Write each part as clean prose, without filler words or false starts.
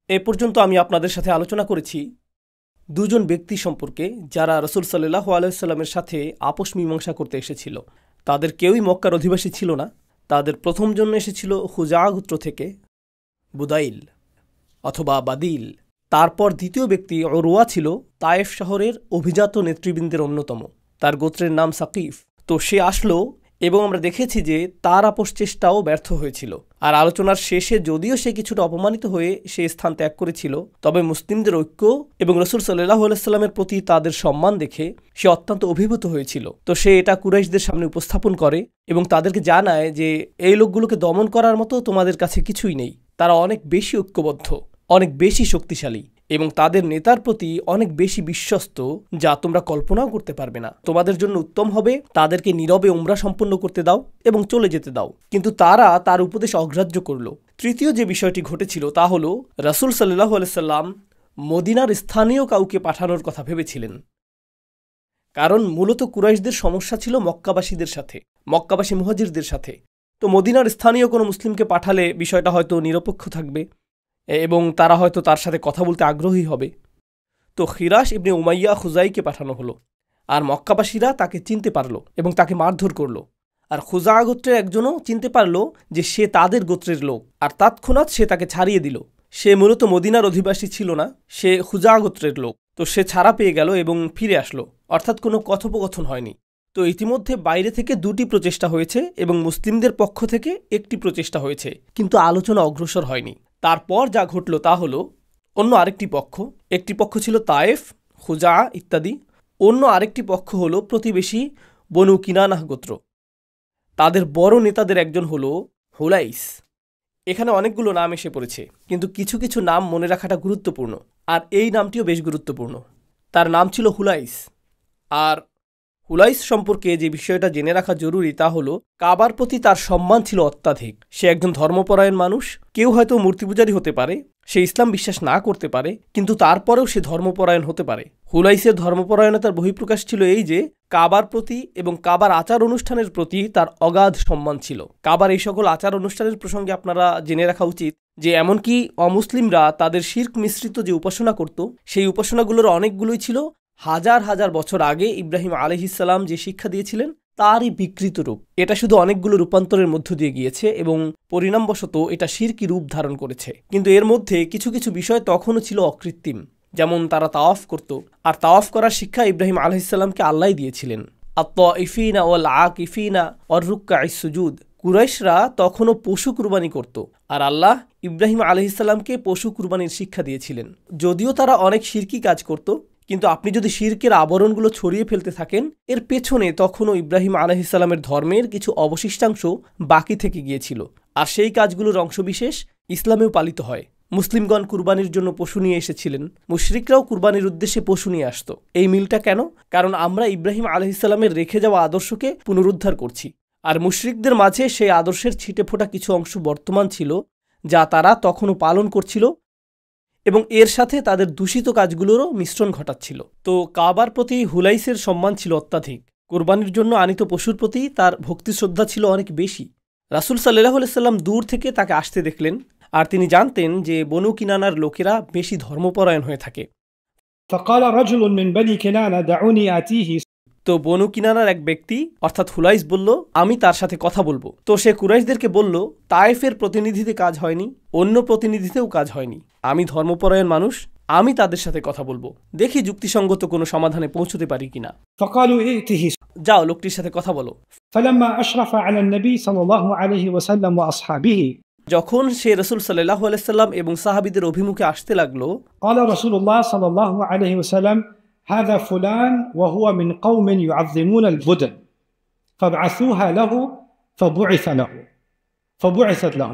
এ পর্যন্ত আমি আপনাদের সাথে আলোচনা করেছি দুজন ব্যক্তি সম্পর্কে যারা রাসূল সাল্লাল্লাহু আলাইহি ওয়াসাল্লামের সাথে আপোষ মীমাংসা করতে এসেছিল। তাদের কেউই মক্কার অধিবাসী ছিল না। তাদের প্রথম জন্য এসেছিল খুজা গোত্র থেকে বুদাইল অথবা বাদিল। তারপর দ্বিতীয় ব্যক্তি উরওয়া ছিল তায়েফ শহরের অভিজাত নেতৃবৃন্দের অন্যতম। তার গোত্রের নাম সাকিফ। তো সে আসলো এবং আমরা দেখেছি যে তার আপোষ চেষ্টাও ব্যর্থ হয়েছিল। আর আলোচনার শেষে যদিও সে কিছুটা অপমানিত হয়ে সে স্থান ত্যাগ করেছিল, তবে মুসলিমদের ঐক্য এবং রাসূল সাল্লাল্লাহু আলাইহি ওয়াসাল্লামের প্রতি তাদের সম্মান দেখে সে অত্যন্ত অভিভূত হয়েছিল। তো সে এটা কুরাইশদের সামনে উপস্থাপন করে এবং তাদেরকে জানায় যে এই লোকগুলোকে দমন করার মতো তোমাদের কাছে কিছুই নেই। তারা অনেক বেশি ঐক্যবদ্ধ, অনেক বেশি শক্তিশালী এবং তাদের নেতার প্রতি অনেক বেশি বিশ্বস্ত, যা তোমরা কল্পনাও করতে পারবে না। তোমাদের জন্য উত্তম হবে তাদেরকে নীরবে উমরা সম্পন্ন করতে দাও এবং চলে যেতে দাও। কিন্তু তারা তার উপদেশ অগ্রাহ্য করল। তৃতীয় যে বিষয়টি ঘটেছিল তা হলো রাসূল সাল্লাল্লাহু আলাইহি সাল্লাম মদিনার স্থানীয় কাউকে পাঠানোর কথা ভেবেছিলেন, কারণ মূলত কুরাইশদের সমস্যা ছিল মক্কাবাসীদের সাথে, মক্কাবাসী মুহাজিরদের সাথে। তো মদিনার স্থানীয় কোনো মুসলিমকে পাঠালে বিষয়টা হয়তো নিরপেক্ষ থাকবে এবং তারা হয়তো তার সাথে কথা বলতে আগ্রহী হবে। তো খিরাস ইবনে উমাইয়া খুজাইকে পাঠানো হলো, আর মক্কাবাসীরা তাকে চিনতে পারল এবং তাকে মারধর করল। আর খুজা গোত্রের একজনও চিনতে পারল যে সে তাদের গোত্রের লোক, আর তৎক্ষণাৎ সে তাকে ছাড়িয়ে দিল। সে মূলত মদিনার অধিবাসী ছিল না, সে খুজা গোত্রের লোক। তো সে ছাড়া পেয়ে গেল এবং ফিরে আসলো, অর্থাৎ কোনো কথোপকথন হয়নি। তো ইতিমধ্যে বাইরে থেকে দুটি প্রচেষ্টা হয়েছে এবং মুসলিমদের পক্ষ থেকে একটি প্রচেষ্টা হয়েছে, কিন্তু আলোচনা অগ্রসর হয়নি। তারপর যা ঘটল তা হলো অন্য আরেকটি পক্ষ, একটি পক্ষ ছিল তায়েফ, খুজা ইত্যাদি, অন্য আরেকটি পক্ষ হলো প্রতিবেশী বনু কিনানাহ গোত্র। তাদের বড় নেতাদের একজন হলো হুলাইস। এখানে অনেকগুলো নাম এসে পড়েছে, কিন্তু কিছু কিছু নাম মনে রাখাটা গুরুত্বপূর্ণ, আর এই নামটিও বেশ গুরুত্বপূর্ণ। তার নাম ছিল হুলাইস। আর হুলাইস সম্পর্কে যে বিষয়টা জেনে রাখা জরুরি তা হলো কাবার প্রতি তার সম্মান ছিল অত্যাধিক। সে একজন ধর্মপরায়ণ মানুষ। কেউ হয়তো মূর্তিপূজারী হতে পারে, সে ইসলাম বিশ্বাস না করতে পারে, কিন্তু তারপরেও সে ধর্মপরায়ণ হতে পারে। হুলাইসের ধর্মপরায়ণতার বহিঃপ্রকাশ ছিল এই যে কাবার প্রতি এবং কাবার আচার অনুষ্ঠানের প্রতি তার অগাধ সম্মান ছিল। কাবার এই সকল আচার অনুষ্ঠানের প্রসঙ্গে আপনারা জেনে রাখা উচিত যে এমনকি অমুসলিমরা তাদের শিরক মিশ্রিত যে উপাসনা করত, সেই উপাসনাগুলোর অনেকগুলোই ছিল হাজার হাজার বছর আগে ইব্রাহিম আলাইহিস সালাম যে শিক্ষা দিয়েছিলেন তারই বিকৃত রূপ। এটা শুধু অনেকগুলো রূপান্তরের মধ্য দিয়ে গিয়েছে এবং পরিণামবশত এটা শিরকি রূপ ধারণ করেছে। কিন্তু এর মধ্যে কিছু কিছু বিষয় তখনও ছিল অকৃত্রিম, যেমন তারা তাওয়াফ করত, আর তাওয়াফ করার শিক্ষা ইব্রাহিম আলাইহিস সালামকে আল্লাহ দিয়েছিলেন। আত-তাইফিনা ওয়াল আকিফিনা ওয়ার রুকআইস সুজুদ। কুরাইশরা তখনও পশু কুরবানি করত, আর আল্লাহ ইব্রাহিম আলাইহিস সালামকে পশু কুরবানির শিক্ষা দিয়েছিলেন। যদিও তারা অনেক শিরকি কাজ করত, কিন্তু আপনি যদি শিরকের আবরণগুলো ছড়িয়ে ফেলতে থাকেন, এর পেছনে তখনও ইব্রাহিম আলাইহিস সালামের ধর্মের কিছু অবশিষ্টাংশ বাকি থেকে গিয়েছিল, আর সেই কাজগুলোর অংশবিশেষ ইসলামেও পালিত হয়। মুসলিমগণ কুরবানির জন্য পশু নিয়ে এসেছিলেন, মুশরিকরাও কুরবানির উদ্দেশ্যে পশু নিয়ে আসত। এই মিলটা কেন? কারণ আমরা ইব্রাহিম আলাইহিস সালামের রেখে যাওয়া আদর্শকে পুনরুদ্ধার করছি, আর মুশরিকদের মাঝে সেই আদর্শের ছিটেফোঁটা কিছু অংশ বর্তমান ছিল যা তারা তখনও পালন করছিল এবং এর সাথে তাদের দূষিত কাজগুলোরও মিশ্রণ ঘটাচ্ছিল। তো কাবার প্রতি হুলাইসের সম্মান ছিল অত্যাধিক। কোরবানির জন্য আনিত পশুর প্রতি তার ভক্তি শ্রদ্ধা ছিল অনেক বেশি। রাসূল সাল্লাল্লাহু আলাইহি সাল্লাম দূর থেকে তাকে আসতে দেখলেন, আর তিনি জানতেন যে বনু কিনানার লোকেরা বেশি ধর্মপরায়ণ হয়ে থাকে। فقال رجل من بني كنانة دعوني آتيه। তো বনু কিনানার এক ব্যক্তি অর্থাৎ হুলাইস বলল, আমি তার সাথে কথা বলবো। তো সে কুরাইশদেরকে বলল, তায়েফের প্রতিনিধিতে কাজ হয়নি, অন্য প্রতিনিধিতেও কাজ হয়নি, আমি ধর্মপরায়ণ মানুষ, আমি তাদের সাথে কথা বলবো, দেখি যুক্তিসঙ্গত কোনো সমাধানে পৌঁছতে পারি কিনা। فقالوا ائته। যাও লোকটির সাথে কথা বলো। فلما أشرف على النبي صلى الله عليه وسلم وأصحابه। যখন সে রাসূল সাল্লাল্লাহু আলাইহি সাল্লাম এবং সাহাবীদের অভিমুখে আসতে লাগলো, قال رسول الله صلى الله عليه وسلم هذا فلان وهو من قوم يعظمون البدن فابعثوها له فبعثت له।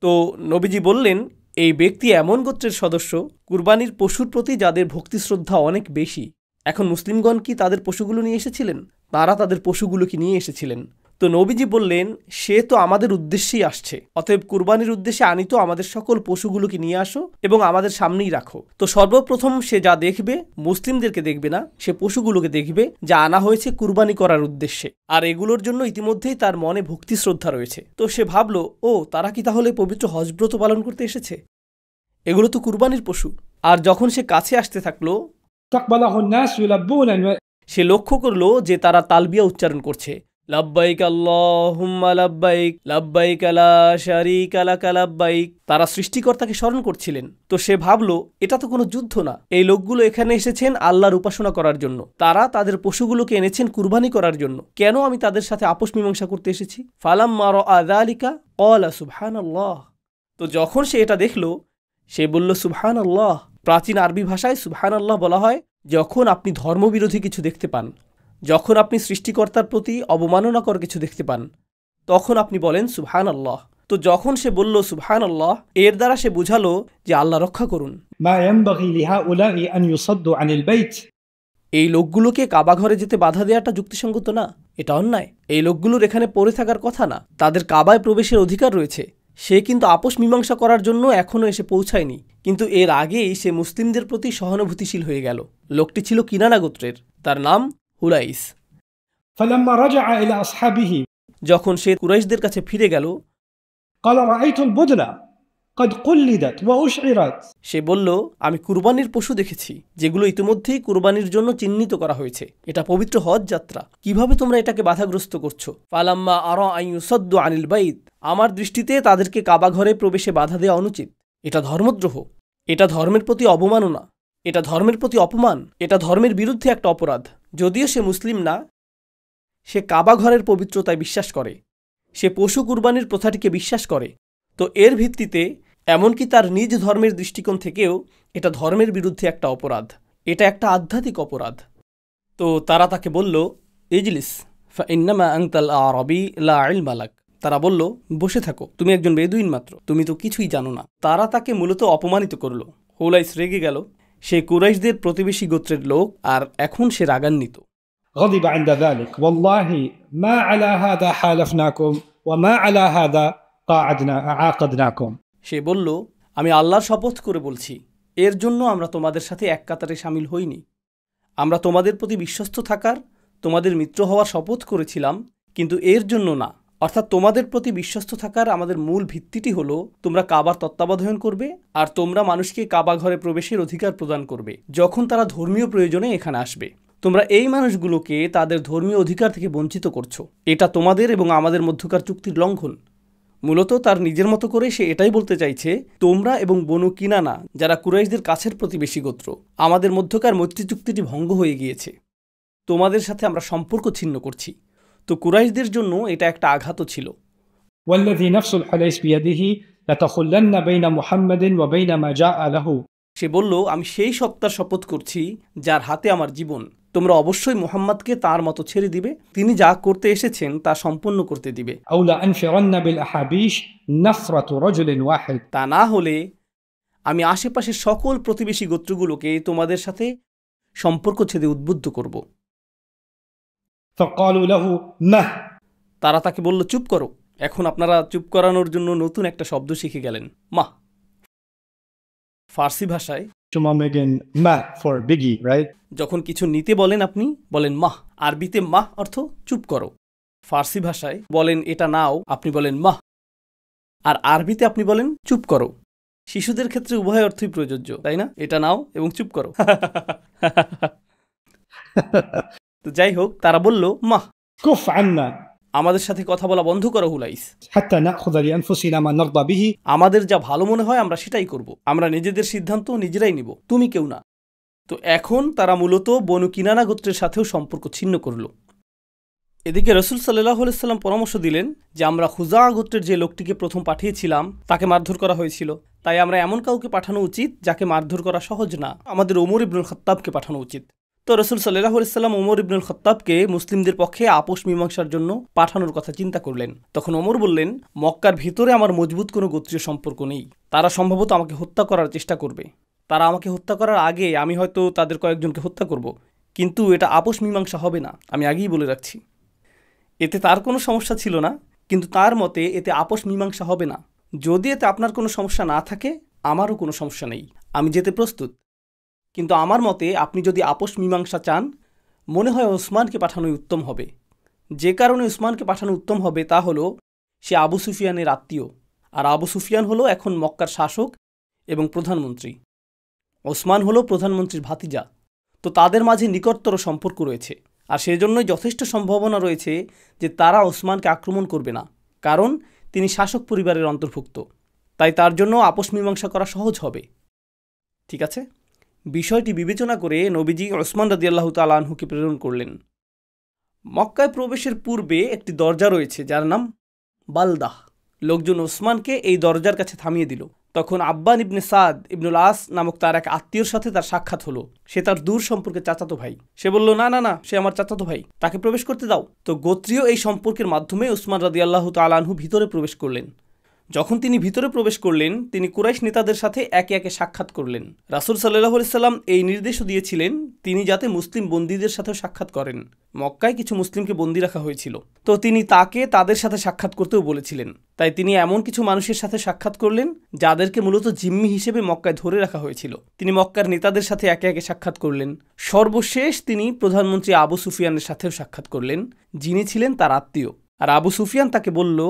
তো নবীজি বললেন, এই ব্যক্তি এমন গোত্রের সদস্য কুরবানির পশুর প্রতি যাদের ভক্তি শ্রদ্ধা অনেক বেশি। এখন মুসলিমগণ কি তাদের পশুগুলো নিয়ে এসেছিলেন? তারা তাদের পশুগুলোকে নিয়ে এসেছিলেন। তো নবীজি বললেন, সে তো আমাদের উদ্দেশ্যেই আসছে, অতএব কুরবানির উদ্দেশ্যে আনিত আমাদের সকল পশুগুলোকে নিয়ে আসো এবং আমাদের সামনেই রাখো। তো সর্বপ্রথম সে যা দেখবে, মুসলিমদেরকে দেখবে না, সে পশুগুলোকে দেখবে যা আনা হয়েছে কুরবানি করার উদ্দেশ্যে, আর এগুলোর জন্য ইতিমধ্যেই তার মনে ভক্তি শ্রদ্ধা রয়েছে। তো সে ভাবলো, ও তারা কি তাহলে পবিত্র হজব্রত পালন করতে এসেছে? এগুলো তো কুরবানির পশু। আর যখন সে কাছে আসতে থাকলো, استقبله الناس يلبون সে লক্ষ্য করলো যে তারা তালবিয়া উচ্চারণ করছে, লাব্বাইক আল্লাহুম্মা লাব্বাইক, লাব্বাইক লা শারীকা লাকা লাব্বাইক। তারা সৃষ্টিকর্তাকে স্মরণ করছিলেন। তো সে ভাবলো, এটা তো কোনো যুদ্ধ না, এই লোকগুলো এখানে এসেছেন আল্লাহর উপাসনা করার জন্য, তারা তাদের পশুগুলোকে এনেছেন কুরবানি করার জন্য, কেন আমি তাদের সাথে আপোষ মীমাংসা করতে এসেছি? ফালাম্মা রাআ যালিকা ক্বালা সুবহানাল্লাহ। তো যখন সে এটা দেখলো, সে বলল সুবহানাল্লাহ। প্রাচীন আরবি ভাষায় সুবহানাল্লাহ বলা হয় যখন আপনি ধর্মবিরোধী কিছু দেখতে পান, যখন আপনি সৃষ্টিকর্তার প্রতি অবমাননাকর কিছু দেখতে পান, তখন আপনি বলেন সুবহানাল্লাহ। তো যখন সে বলল সুবহানাল্লাহ, এর দ্বারা সে বুঝালো যে আল্লাহ রক্ষা করুন। ما ينبغي لهؤلاء أن يصدوا عن البيت. এই লোকগুলোকে কাবা ঘরে যেতে বাধা দেওয়াটা যুক্তিসঙ্গত না, এটা অন্যায়। এই লোকগুলোর এখানে পড়ে থাকার কথা না, তাদের কাবায় প্রবেশের অধিকার রয়েছে। সে কিন্তু আপোষ মীমাংসা করার জন্য এখনও এসে পৌঁছায়নি, কিন্তু এর আগেই সে মুসলিমদের প্রতি সহানুভূতিশীল হয়ে গেল। লোকটি ছিল কিনানা গোত্রের, তার নাম হুলাইস। فلما رجع إلى أصحابه যখন সে কুরাইশদের কাছে ফিরে গেল, قال رأيت البدن قد قلدت وأشعرت. সে বলল, আমি কুরবানির পশু দেখেছি যেগুলো ইতিমধ্যেই কুরবানির জন্য চিহ্নিত করা হয়েছে। এটা পবিত্র হজ যাত্রা, কিভাবে তোমরা এটাকে বাধাগ্রস্ত করছো? ফালাম্মা আরা আন ইউসাদ্দু আনিল বাইত, আমার দৃষ্টিতে তাদেরকে কাবা ঘরে প্রবেশে বাধা দেওয়া অনুচিত। এটা ধর্মদ্রোহ, এটা ধর্মের প্রতি অবমাননা, এটা ধর্মের প্রতি অপমান, এটা ধর্মের বিরুদ্ধে একটা অপরাধ। যদিও সে মুসলিম না, সে কাবা ঘরের পবিত্রতায় বিশ্বাস করে, সে পশু কুরবানির প্রথাটিকে বিশ্বাস করে। তো এর ভিত্তিতে এমনকি তার নিজ ধর্মের দৃষ্টিকোণ থেকেও এটা ধর্মের বিরুদ্ধে একটা অপরাধ, এটা একটা আধ্যাত্মিক অপরাধ। তো তারা তাকে বলল, ইজলিস ফাইন্নামা আনতাল আরাবী লা ইলমা লাক। তারা বলল, বসে থাকো, তুমি একজন বেদুইন মাত্র, তুমি তো কিছুই জানো না। তারা তাকে মূলত অপমানিত করল। হুলাইস রেগে গেল, সে কুরাইশদের প্রতিবেশী গোত্রের লোক, আর এখন সে রাগান্বিত। غضب عند ذلك والله ما على هذا حالفناكم وما على هذا عاقدناكم. সে বলল, আমি আল্লাহর শপথ করে বলছি, এর জন্য আমরা তোমাদের সাথে এক কাতারে শামিল হইনি। আমরা তোমাদের প্রতি বিশ্বস্ত থাকার, তোমাদের মিত্র হওয়ার শপথ করেছিলাম, কিন্তু এর জন্য না। অর্থাৎ তোমাদের প্রতি বিশ্বস্ত থাকার আমাদের মূল ভিত্তিটি হলো তোমরা কাবার তত্ত্বাবধান করবে, আর তোমরা মানুষকে কাবা ঘরে প্রবেশের অধিকার প্রদান করবে যখন তারা ধর্মীয় প্রয়োজনে এখানে আসবে। তোমরা এই মানুষগুলোকে তাদের ধর্মীয় অধিকার থেকে বঞ্চিত করছো। এটা তোমাদের এবং আমাদের মধ্যকার চুক্তির লঙ্ঘন। মূলত তার নিজের মতো করে সে এটাই বলতে চাইছে, তোমরা এবং বনু কিনানা, যারা কুরাইশদের কাছের প্রতিবেশী গোত্র, আমাদের মধ্যকার মৈত্রী চুক্তিটি ভঙ্গ হয়ে গিয়েছে, তোমাদের সাথে আমরা সম্পর্ক ছিন্ন করছি। তো কুরাইশদের জন্য এটা একটা আঘাতও ছিল। والذي نفس الحليس بيده لتخلن بين محمد وبين ما جاء له. সে বলল, আমি সেই সত্তার শপথ করছি যার হাতে আমার জীবন, তোমরা অবশ্যই মুহাম্মদকে তার মতো ছেড়ে দিবে, তিনি যা করতে এসেছেন তা সম্পন্ন করতে দিবে। أو لأنفرن بالأحابيش نفرة رجل واحد. তা না হলে আমি আশেপাশের সকল প্রতিবেশী গোত্রগুলোকে তোমাদের সাথে সম্পর্ক ছেদে উদ্বুদ্ধ করব। فقالوا له مه. তারা তাকে বলল, চুপ করো। এখন আপনারা চুপ করানোর জন্য নতুন একটা শব্দ শিখে গেলেন, মাহ। ফার্সি ভাষায় মা for biggie, right? যখন কিছু নিতে বলেন আপনি বলেন মাহ। আরবিতে মাহ অর্থ চুপ করো। ফার্সি ভাষায় বলেন এটা নাও, আপনি বলেন মাহ। আর আরবিতে আপনি বলেন চুপ করো। শিশুদের ক্ষেত্রে উভয় অর্থই প্রযোজ্য, তাই না? এটা নাও এবং চুপ করো। তো যাই হোক, তারা বলল, মাহ, কুফ আন্না, আমাদের সাথে কথা বলা বন্ধ করো হুলাইস। হাত্তা নাখুযা লিআনফুসিনা মা নারদা বিহি, আমাদের যা ভালো মনে হয় আমরা সেটাই করব। আমরা নিজেদের সিদ্ধান্ত নিজেরাই নিব, তুমি কেউ না। তো এখন তারা মূলত বনু কিনানা গোত্রের সাথেও সম্পর্ক ছিন্ন করল। এদিকে রাসূল সাল্লাল্লাহু আলাইহি ওয়াসাল্লাম পরামর্শ দিলেন যে আমরা খুজা গোত্রের যে লোকটিকে প্রথম পাঠিয়েছিলাম তাকে মারধর করা হয়েছিল, তাই আমরা এমন কাউকে পাঠানো উচিত যাকে মারধর করা সহজ না। আমাদের ওমর ইবনুল খাত্তাবকে পাঠানো উচিত। তো রাসূল সাল্লাল্লাহু আলাইহি ওয়াসাল্লাম ওমর ইবনুল খাত্তাবকে মুসলিমদের পক্ষে আপোষ মীমাংসার জন্য পাঠানোর কথা চিন্তা করলেন। তখন ওমর বললেন, মক্কার ভিতরে আমার মজবুত কোনো গোত্রীয় সম্পর্ক নেই, তারা সম্ভবত আমাকে হত্যা করার চেষ্টা করবে। তারা আমাকে হত্যা করার আগে আমি হয়তো তাদের কয়েকজনকে হত্যা করব, কিন্তু এটা আপোষ মীমাংসা হবে না, আমি আগেই বলে রাখছি। এতে তার কোনো সমস্যা ছিল না, কিন্তু তার মতে এতে আপোষ মীমাংসা হবে না। যদি এতে আপনার কোনো সমস্যা না থাকে, আমারও কোনো সমস্যা নেই, আমি যেতে প্রস্তুত। কিন্তু আমার মতে আপনি যদি আপোষ মীমাংসা চান, মনে হয় ওসমানকে পাঠানোই উত্তম হবে। যে কারণে ওসমানকে পাঠানো উত্তম হবে তা হলো সে আবু সুফিয়ানের আত্মীয়, আর আবু সুফিয়ান হলো এখন মক্কার শাসক এবং প্রধানমন্ত্রী। ওসমান হলো প্রধানমন্ত্রীর ভাতিজা, তো তাদের মাঝে নিকটতর সম্পর্ক রয়েছে, আর সেজন্যই যথেষ্ট সম্ভাবনা রয়েছে যে তারা ওসমানকে আক্রমণ করবে না, কারণ তিনি শাসক পরিবারের অন্তর্ভুক্ত। তাই তার জন্য আপোষ মীমাংসা করা সহজ হবে। ঠিক আছে, বিষয়টি বিবেচনা করে নবীজি ওসমান রাদিয়াল্লাহু তাআলা আনহুকে প্রেরণ করলেন। মক্কায় প্রবেশের পূর্বে একটি দরজা রয়েছে যার নাম বালদাহ। লোকজন ওসমানকে এই দরজার কাছে থামিয়ে দিল। তখন আব্বান ইবনে সাদ ইবনুল আস নামক তার এক আত্মীয়র সাথে তার সাক্ষাৎ হলো। সে তার দূর সম্পর্কে চাচাতো ভাই। সে বলল, না না না, সে আমার চাচাতো ভাই, তাকে প্রবেশ করতে দাও। তো গোত্রীয় এই সম্পর্কের মাধ্যমে ওসমান রাদিয়াল্লাহু তাআলা আনহু ভিতরে প্রবেশ করলেন। যখন তিনি ভিতরে প্রবেশ করলেন, তিনি কুরাইশ নেতাদের সাথে একে একে সাক্ষাৎ করলেন। রাসূল সাল্লাল্লাহু আলাইহি সাল্লাম এই নির্দেশও দিয়েছিলেন তিনি যাতে মুসলিম বন্দীদের সাথেও সাক্ষাৎ করেন। মক্কায় কিছু মুসলিমকে বন্দী রাখা হয়েছিল, তো তিনি তাকে তাদের সাথে সাক্ষাৎ করতেও বলেছিলেন। তাই তিনি এমন কিছু মানুষের সাথে সাক্ষাৎ করলেন যাদেরকে মূলত জিম্মি হিসেবে মক্কায় ধরে রাখা হয়েছিল। তিনি মক্কার নেতাদের সাথে একে একে সাক্ষাৎ করলেন। সর্বশেষ তিনি প্রধানমন্ত্রী আবু সুফিয়ানের সাথেও সাক্ষাৎ করলেন, যিনি ছিলেন তার আত্মীয়। আর আবু সুফিয়ান তাকে বলল,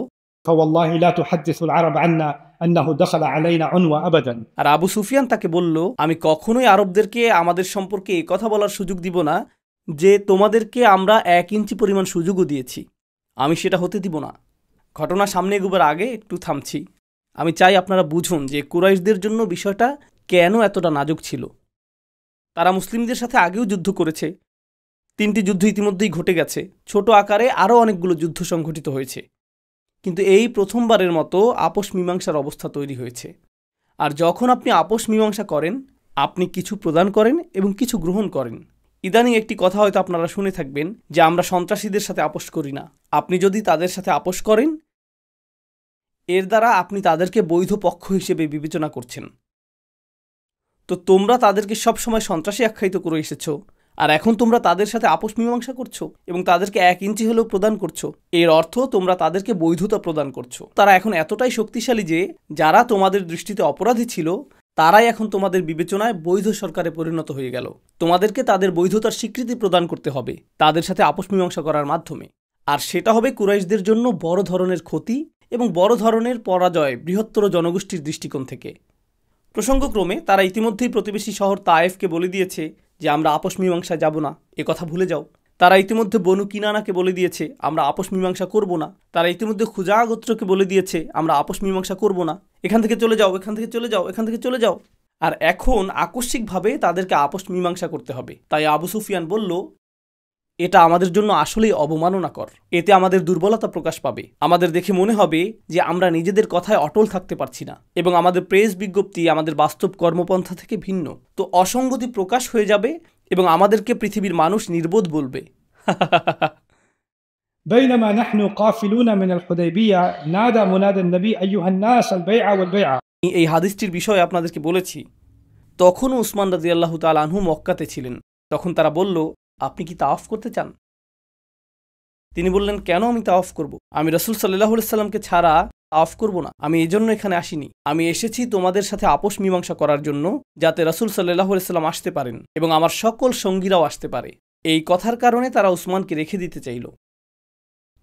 فوالله لا تحدث العرب عنا أنه دخل علينا عنوة أبدا। আর আবু সুফিয়ান তাকে বলল, আমি কখনোই আরবদেরকে আমাদের সম্পর্কে এই কথা বলার সুযোগ দিব না যে তোমাদেরকে আমরা 1 ইঞ্চি পরিমাণ সুযোগও দিয়েছি। আমি সেটা হতে দিব না। ঘটনা সামনে এগোবার আগে একটু থামছি। আমি চাই আপনারা বুঝুন যে কুরাইশদের জন্য বিষয়টা কেন এতটা নাজুক ছিল। তারা মুসলিমদের সাথে আগেও যুদ্ধ করেছে। 3টি যুদ্ধ ইতিমধ্যেই ঘটে গেছে। ছোট আকারে আরও অনেকগুলো যুদ্ধ সংঘটিত হয়েছে, কিন্তু এই প্রথমবারের মতো আপোষ মীমাংসার অবস্থা তৈরি হয়েছে। আর যখন আপনি আপোষ মীমাংসা করেন, আপনি কিছু প্রদান করেন এবং কিছু গ্রহণ করেন। ইদানিং একটি কথা হয়তো আপনারা শুনে থাকবেন যে আমরা সন্ত্রাসীদের সাথে আপোষ করি না। আপনি যদি তাদের সাথে আপোষ করেন, এর দ্বারা আপনি তাদেরকে বৈধ পক্ষ হিসেবে বিবেচনা করছেন। তো তোমরা তাদেরকে সবসময় সন্ত্রাসী আখ্যায়িত করে এসেছ, আর এখন তোমরা তাদের সাথে আপোষ মীমাংসা করছো এবং তাদেরকে 1 ইঞ্চি হলেও প্রদান করছো। এর অর্থ তোমরা তাদেরকে বৈধতা প্রদান করছো। তারা এখন এতটাই শক্তিশালী যে যারা তোমাদের দৃষ্টিতে অপরাধী ছিল, তারাই এখন তোমাদের বিবেচনায় বৈধ সরকারে পরিণত হয়ে গেল। তোমাদেরকে তাদের বৈধতার স্বীকৃতি প্রদান করতে হবে তাদের সাথে আপোষ মীমাংসা করার মাধ্যমে। আর সেটা হবে কুরাইশদের জন্য বড় ধরনের ক্ষতি এবং বড় ধরনের পরাজয় বৃহত্তর জনগোষ্ঠীর দৃষ্টিকোণ থেকে। প্রসঙ্গক্রমে তারা ইতিমধ্যেই প্রতিবেশী শহর তায়েফকে বলে দিয়েছে যে আমরা আপোষ মীমাংসা যাব না, এ কথা ভুলে যাও। তারা ইতিমধ্যে বনু কিনানাকে বলে দিয়েছে আমরা আপোষ মীমাংসা করব না। তারা ইতিমধ্যে খুজা গোত্রকে বলে দিয়েছে আমরা আপোষ মীমাংসা করব না, এখান থেকে চলে যাও, এখান থেকে চলে যাও, এখান থেকে চলে যাও। আর এখন আকস্মিকভাবে তাদেরকে আপোষ মীমাংসা করতে হবে। তাই আবু সুফিয়ান বলল, এটা আমাদের জন্য আসলেই অবমাননাকর। এতে আমাদের দুর্বলতা প্রকাশ পাবে। আমাদের দেখে মনে হবে যে আমরা নিজেদের কথায় অটল থাকতে পারছি না এবং আমাদের প্রেস বিজ্ঞপ্তি আমাদের বাস্তব কর্মপন্থা থেকে ভিন্ন। তো অসঙ্গতি প্রকাশ হয়ে যাবে এবং আমাদেরকে পৃথিবীর মানুষ নির্বোধ বলবে। بينما نحن قافلون من الحديبية نادى منادى النبي أيها الناس البيعة والبيعة। এই হাদিসটির বিষয়ে আপনাদেরকে বলেছি। তখন উসমান রাদিয়াল্লাহু তাআলা আনহু মক্কাতে ছিলেন। তখন তারা বলল, আপনি কি তাওয়াফ করতে চান? তিনি বললেন, কেন আমি তাওয়াফ করব? আমি রাসূল সাল্লাল্লাহু আলাইহি সাল্লামকে ছাড়া তাওয়াফ করব না। আমি এজন্য এখানে আসিনি। আমি এসেছি তোমাদের সাথে আপোষ মীমাংসা করার জন্য, যাতে রাসূল সাল্লাল্লাহু আলাইহি সাল্লাম আসতে পারেন এবং আমার সকল সঙ্গীরাও আসতে পারে। এই কথার কারণে তারা উসমানকে রেখে দিতে চাইল।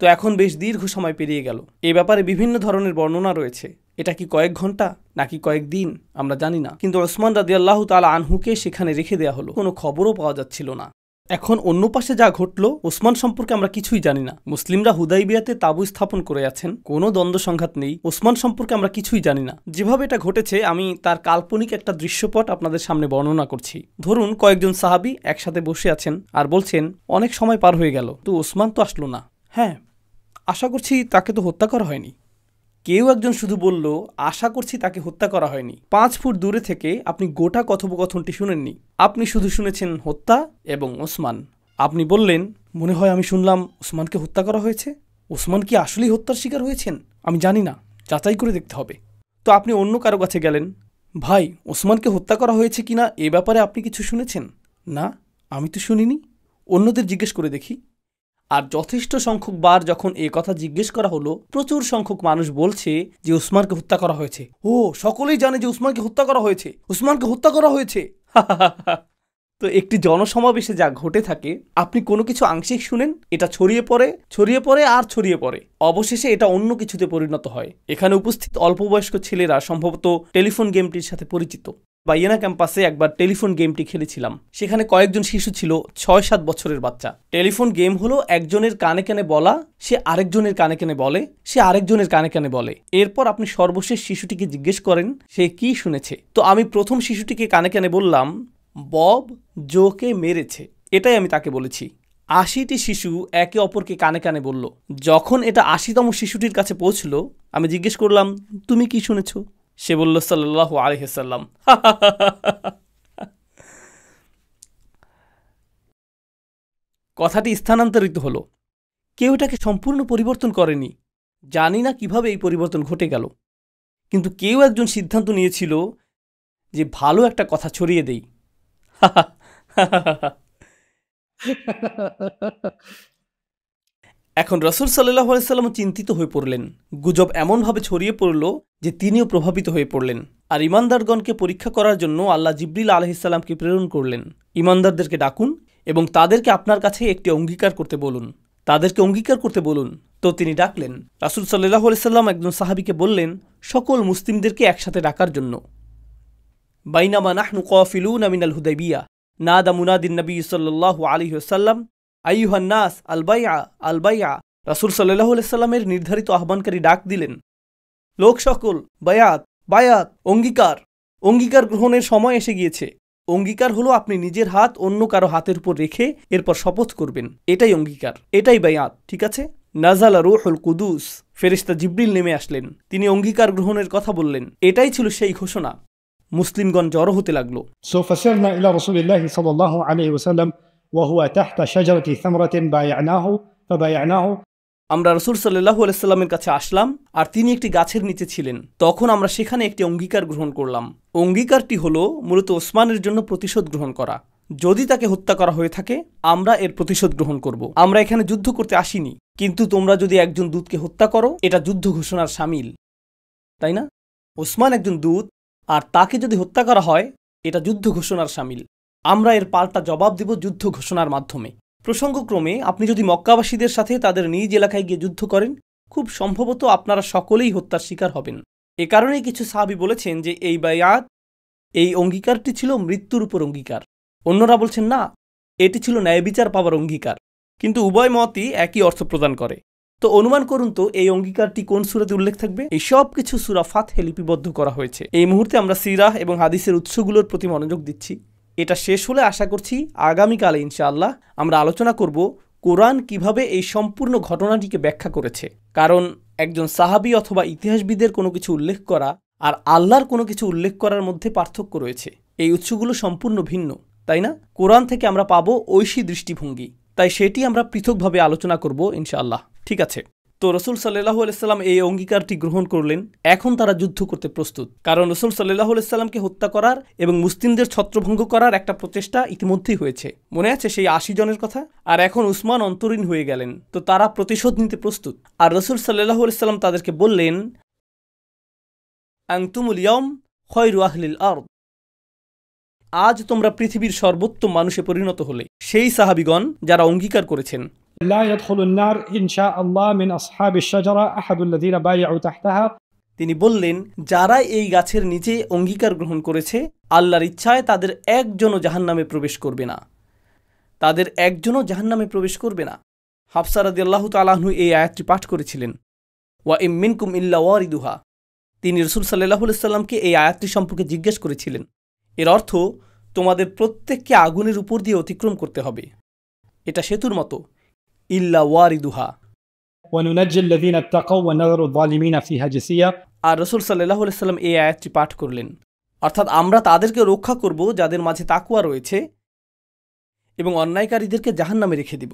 তো এখন বেশ দীর্ঘ সময় পেরিয়ে গেল। এই ব্যাপারে বিভিন্ন ধরনের বর্ণনা রয়েছে। এটা কি কয়েক ঘন্টা নাকি কয়েক দিন আমরা জানি না, কিন্তু উসমান রাদিয়াল্লাহু তাআলা আনহুকে সেখানে রেখে দেয়া হলো। কোনো খবরও পাওয়া যাচ্ছিল না। এখন অন্য পাশে যা ঘটল, ওসমান সম্পর্কে আমরা কিছুই জানি না। মুসলিমরা হুদাইবিয়াতে তাঁবু স্থাপন করে আছেন, কোনো দ্বন্দ্ব সংঘাত নেই। ওসমান সম্পর্কে আমরা কিছুই জানি না। যেভাবে এটা ঘটেছে, আমি তার কাল্পনিক একটা দৃশ্যপট আপনাদের সামনে বর্ণনা করছি। ধরুন কয়েকজন সাহাবী একসাথে বসে আছেন আর বলছেন, অনেক সময় পার হয়ে গেল, তো ওসমান তো আসলো না। হ্যাঁ, আশা করছি তাকে তো হত্যা করা হয়নি। কেউ একজন শুধু বলল, আশা করছি তাকে হত্যা করা হয়নি। 5 ফুট দূরে থেকে আপনি গোটা কথোপকথনটি শুনেননি। আপনি শুধু শুনেছেন হত্যা এবং ওসমান। আপনি বললেন, মনে হয় আমি শুনলাম ওসমানকে হত্যা করা হয়েছে। ওসমান কি আসলেই হত্যার শিকার হয়েছেন? আমি জানি না, যাচাই করে দেখতে হবে। তো আপনি অন্য কারো কাছে গেলেন, ভাই ওসমানকে হত্যা করা হয়েছে কিনা এ ব্যাপারে আপনি কিছু শুনেছেন? না, আমি তো শুনিনি। অন্যদের জিজ্ঞেস করে দেখি। আর যথেষ্ট সংখ্যক বার যখন এ কথা জিজ্ঞেস করা হলো, প্রচুর সংখ্যক মানুষ বলছে যে উসমানকে হত্যা করা হয়েছে। ও, সকলেই জানে যে উসমানকে হত্যা করা হয়েছে, উসমানকে হত্যা করা হয়েছে। তো একটি জনসমাবেশে যা ঘটে থাকে, আপনি কোনো কিছু আংশিক শুনেন, এটা ছড়িয়ে পড়ে আর ছড়িয়ে পড়ে, অবশেষে এটা অন্য কিছুতে পরিণত হয়। এখানে উপস্থিত অল্পবয়স্ক ছেলেরা সম্ভবত টেলিফোন গেমটির সাথে পরিচিত। বাইয়েনা ক্যাম্পাসে একবার টেলিফোন গেমটি খেলেছিলাম। সেখানে কয়েকজন শিশু ছিল, 6-7 বছরের বাচ্চা। টেলিফোন গেম হলো একজনের কানে কানে বলা, সে আরেকজনের কানে কানে বলে, সে আরেকজনের কানে কানে বলে। এরপর আপনি সর্বশেষ শিশুটিকে জিজ্ঞেস করেন সে কি শুনেছে। তো আমি প্রথম শিশুটিকে কানে কানে বললাম, বব জোকে মেরেছে। এটাই আমি তাকে বলেছি। 80টি শিশু একে অপরকে কানে কানে বলল। যখন এটা 80তম শিশুটির কাছে পৌঁছল, আমি জিজ্ঞেস করলাম, তুমি কি শুনেছ? সে বলল, সাল্লাল্লাহু আলাইহি ওয়াসাল্লাম। কথাটি স্থানান্তরিত হলো। কেউ এটাকে সম্পূর্ণ পরিবর্তন করেনি। জানি না কিভাবে এই পরিবর্তন ঘটে গেল, কিন্তু কেউ একজন সিদ্ধান্ত নিয়েছিল যে ভালো একটা কথা ছড়িয়ে দেই। এখন রাসূল সাল্লাল্লাহু আলাইহি ওয়াসাল্লাম চিন্তিত হয়ে পড়লেন। গুজব এমনভাবে ছড়িয়ে পড়ল যে তিনিও প্রভাবিত হয়ে পড়লেন। আর ইমানদারগণকে পরীক্ষা করার জন্য আল্লাহ জিবরিল আলাইহিস সালামকে প্রেরণ করলেন। ইমানদারদেরকে ডাকুন এবং তাদেরকে আপনার কাছে একটি অঙ্গীকার করতে বলুন। তো তিনি ডাকলেন। রাসূল সাল্লাল্লাহু আলাইহি ওয়াসাল্লাম একজন সাহাবীকে বললেন সকল মুসলিমদেরকে একসাথে ডাকার জন্য। বাইনামা নাহনু কাফিলুনা মিনাল হুদাইবিয়া নাদা মুনাদিন নবী সাল্লাল্লাহু আলাইহি ওয়াসাল্লাম আইয়ুহান নাস আল বাইআ আল বাইআ। রাসূল সাল্লাল্লাহু আলাইহি ওয়াসাল্লামের নির্ধারিত আহ্বানকারী ডাক দিলেন, লোক সকল, বায়াত বায়াত, অঙ্গীকার। অঙ্গীকার গ্রহণের সময় এসে গিয়েছে। অঙ্গীকার হলো আপনি নিজের হাত অন্য কারো হাতের উপর রেখে এরপর শপথ করবেন। এটাই অঙ্গীকার, এটাই বায়াত। ঠিক আছে? নাজালা রূহুল কুদুস, ফেরেশতা জিবরিল নেমে আসলেন। তিনি অঙ্গীকার গ্রহণের কথা বললেন। এটাই ছিল সেই ঘোষণা। মুসলিমগণ জড়ো হতে লাগলো। سوف سرنا إلى رسول الله صلى الله عليه وسلم وهو تحت شجرة ثمرة فبايعناه. আমরা রাসূল সাল্লাল্লাহু আলাইহি ওয়াসাল্লামের কাছে আসলাম আর তিনি একটি গাছের নিচে ছিলেন। তখন আমরা সেখানে একটি অঙ্গীকার গ্রহণ করলাম। অঙ্গীকারটি হলো মূলত ওসমানের জন্য প্রতিশোধ গ্রহণ করা। যদি তাকে হত্যা করা হয়ে থাকে, আমরা এর প্রতিশোধ গ্রহণ করব। আমরা এখানে যুদ্ধ করতে আসিনি, কিন্তু তোমরা যদি একজন দূতকে হত্যা করো, এটা যুদ্ধ ঘোষণার শামিল, তাই না? ওসমান একজন দূত, আর তাকে যদি হত্যা করা হয়, এটা যুদ্ধ ঘোষণার শামিল। আমরা এর পাল্টা জবাব দেব যুদ্ধ ঘোষণার মাধ্যমে। প্রসঙ্গক্রমে আপনি যদি মক্কাবাসীদের সাথে তাদের নিজ এলাকায় গিয়ে যুদ্ধ করেন, খুব সম্ভবত আপনারা সকলেই হত্যার শিকার হবেন। এ কারণেই কিছু সাহাবী বলেছেন যে এই বায়াত, এই অঙ্গীকারটি ছিল মৃত্যুর উপর অঙ্গীকার। অন্যরা বলছেন না, এটি ছিল ন্যায় বিচার পাওয়ার অঙ্গীকার। কিন্তু উভয় মতই একই অর্থ প্রদান করে। তো অনুমান করুন তো এই অঙ্গীকারটি কোন সূরাতে উল্লেখ থাকবে? এই সব কিছু সূরা ফাতহে লিপিবদ্ধ করা হয়েছে। এই মুহূর্তে আমরা সিরাহ এবং হাদিসের উৎসগুলোর প্রতি মনোযোগ দিচ্ছি। এটা শেষ হলে আশা করছি আগামীকালে ইনশাআল্লাহ আমরা আলোচনা করব কোরআন কিভাবে এই সম্পূর্ণ ঘটনাটিকে ব্যাখ্যা করেছে। কারণ একজন সাহাবী অথবা ইতিহাসবিদের কোনো কিছু উল্লেখ করা আর আল্লাহর কোনো কিছু উল্লেখ করার মধ্যে পার্থক্য রয়েছে। এই উৎসগুলো সম্পূর্ণ ভিন্ন, তাই না? কোরআন থেকে আমরা পাবো ঐশী দৃষ্টিভঙ্গি, তাই সেটি আমরা পৃথকভাবে আলোচনা করব ইনশাআল্লাহ। ঠিক আছে, তো রাসূল সাল্লাল্লাহু আলাইহি সাল্লাম এই অঙ্গীকারটি গ্রহণ করলেন। এখন তারা যুদ্ধ করতে প্রস্তুত, কারণ রাসূল সাল্লাল্লাহু আলাইহি সাল্লামকে হত্যা করার এবং মুসলিমদের ছত্রভঙ্গ করার একটা প্রচেষ্টা ইতিমধ্যেই হয়েছে। মনে আছে সেই 80 জনের কথা? আর এখন উসমান অন্তরীণ হয়ে গেলেন, তো তারা প্রতিশোধ নিতে প্রস্তুত। আর রাসূল সাল্লাল্লাহু আলাইহি সাল্লাম তাদেরকে বললেন, আনতুমুল ইয়াওম খায়রু আহলিল আরদ, আজ তোমরা পৃথিবীর সর্বোত্তম মানুষে পরিণত হলে। সেই সাহাবীগণ যারা অঙ্গীকার করেছেন, لا يدخل النار إن شاء الله من أصحاب الشجرة أحد الذين بايعوا تحتها. তিনি বললেন, যারা এই গাছের নিচে অঙ্গীকার গ্রহণ করেছে, আল্লাহর ইচ্ছায় তাদের একজনও জাহান্নামে প্রবেশ করবে না। তাদের একজনও জাহান্নামে প্রবেশ করবে না। হাফসা রাদিয়াল্লাহু তাআলা আনহু এই আয়াতটি পাঠ করেছিলেন, ওয়া ইম মিনকুম ইল্লা ওয়ারিদুহা। তিনি রাসূল সাল্লাল্লাহু আলাইহি সাল্লামকে এই আয়াতটি সম্পর্কে জিজ্ঞেস করেছিলেন। এর অর্থ, তোমাদের প্রত্যেককে আগুনের উপর দিয়ে অতিক্রম করতে হবে। এটা সেতুর মতো, ইল্লা ওয়ারিদুহা। وننجي الذين اتقوا ونذر الظالمين فيها جثيا. আর রাসূল সাল্লাল্লাহু আলাইহি সাল্লাম এই আয়াতটি পাঠ করলেন, অর্থাৎ আমরা তাদেরকে রক্ষা করব যাদের মাঝে তাকওয়া রয়েছে এবং অন্যায়কারীদেরকে জাহান্নামে রেখে দিব।